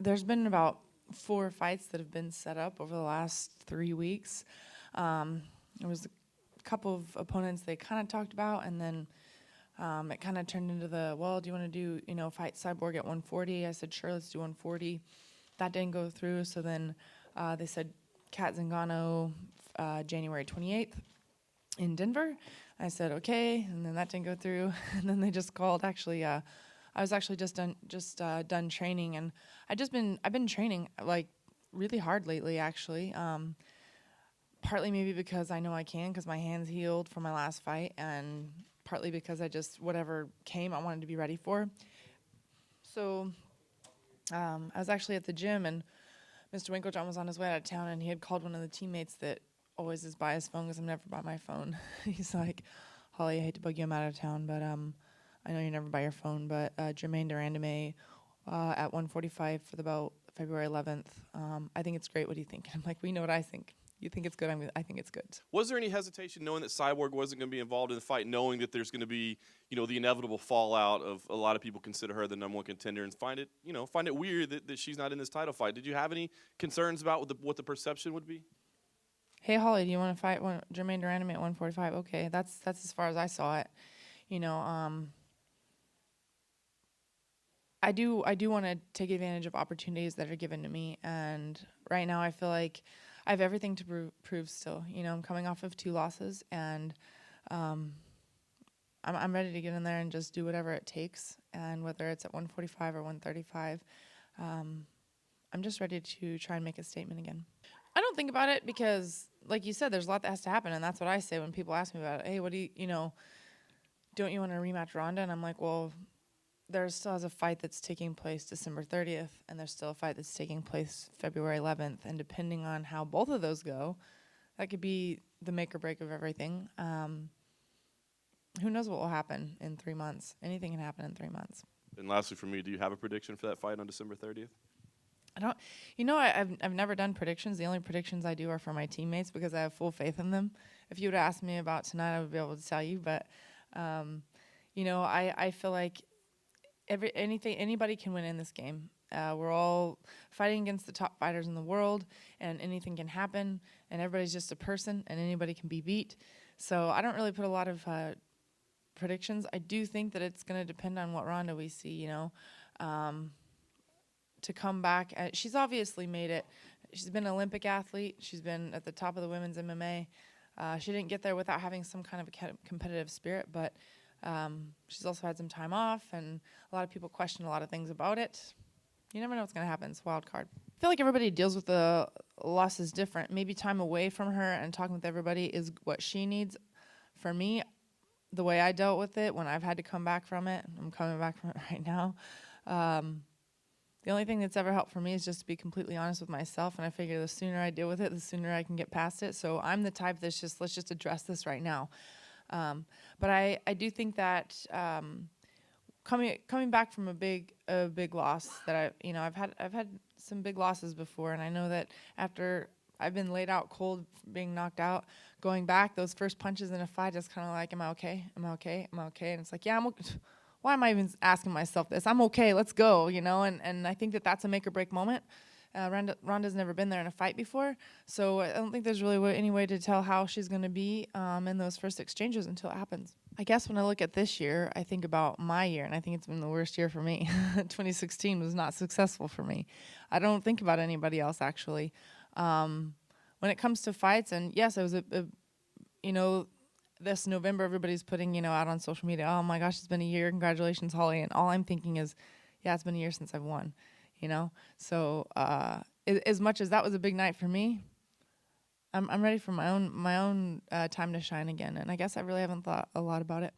there's been about 4 fights that have been set up over the last 3 weeks. There was a couple of opponents they kind of talked about, and then it kind of turned into well, do you want to do, fight Cyborg at 140? I said, sure, let's do 140. That didn't go through, so then they said Kat Zingano January 28th in Denver. I said, okay, and then that didn't go through. And then they just called, actually, I was actually just done training, and I've been training, like, really hard lately, actually. Partly maybe because I know I can, because my hand's healed from my last fight, and partly because whatever came, I wanted to be ready for. So I was actually at the gym, and Mr. Winklejohn was on his way out of town, and he had called one of the teammates that always is by his phone, because I'm never by my phone. He's like, Holly, I hate to bug you, I'm out of town, but I know you're never by your phone, but Germaine de Randamie at 145 for the belt, February 11th. I think it's great. What do you think? I'm like, we know what I think. You think it's good? I think it's good. Was there any hesitation knowing that Cyborg wasn't going to be involved in the fight, knowing that there's going to be, the inevitable fallout of a lot of people consider her the #1 contender and find it weird that she's not in this title fight? Did you have any concerns about what the perception would be? Hey, Holly, do you want to fight Germaine de Randamie at 145? Okay, that's as far as I saw it. I do want to take advantage of opportunities that are given to me, and right now I feel like I have everything to prove still. I'm coming off of 2 losses, and I'm ready to get in there and just do whatever it takes, and whether it's at 145 or 135, I'm just ready to try and make a statement again. I don't think about it because, like you said, there's a lot that has to happen, and that's what I say when people ask me about it. Hey, what do don't you want to rematch Ronda? And I'm like, well, there still has a fight that's taking place December 30th, and there's still a fight that's taking place February 11th, and depending on how both of those go, that could be the make or break of everything. Who knows what will happen in 3 months? Anything can happen in 3 months. And lastly for me, do you have a prediction for that fight on December 30th? I don't. I've never done predictions. The only predictions I do are for my teammates because I have full faith in them. If you would ask me about tonight, I would be able to tell you. But, I feel like anybody can win in this game. We're all fighting against the top fighters in the world, and anything can happen. And everybody's just a person, and anybody can be beat. So I don't really put a lot of predictions. I do think that it's going to depend on what Ronda we see. To come back. She's obviously made it. She's been an Olympic athlete. She's been at the top of the women's MMA. She didn't get there without having some kind of a competitive spirit, but she's also had some time off, and a lot of people question a lot of things about it. You never know what's going to happen. It's a wild card. I feel like everybody deals with the losses different. Maybe time away from her and talking with everybody is what she needs. For me, the way I dealt with it when I've had to come back from it, I'm coming back from it right now, the only thing that's ever helped for me is just to be completely honest with myself, and I figure the sooner I deal with it, the sooner I can get past it. So I'm the type that's just, let's just address this right now. But I do think that coming back from a big loss that I've had some big losses before, and I know that after I've been laid out cold, being knocked out, going back, those first punches in a fight, just kind of like, am I okay? Am I okay? Am I okay? And it's like, yeah, I'm okay. Why am I even asking myself this? I'm okay, let's go, and I think that that's a make or break moment. Ronda's never been there in a fight before, so I don't think there's really any way to tell how she's going to be in those first exchanges until it happens. I guess when I look at this year, I think about my year, and I think it's been the worst year for me. 2016 was not successful for me. I don't think about anybody else, actually. When it comes to fights, and yes, it was this November, everybody's putting, out on social media, oh my gosh, it's been a year, congratulations, Holly. And all I'm thinking is, yeah, it's been a year since I've won, So as much as that was a big night for me, I'm ready for my own time to shine again. And I guess I really haven't thought a lot about it.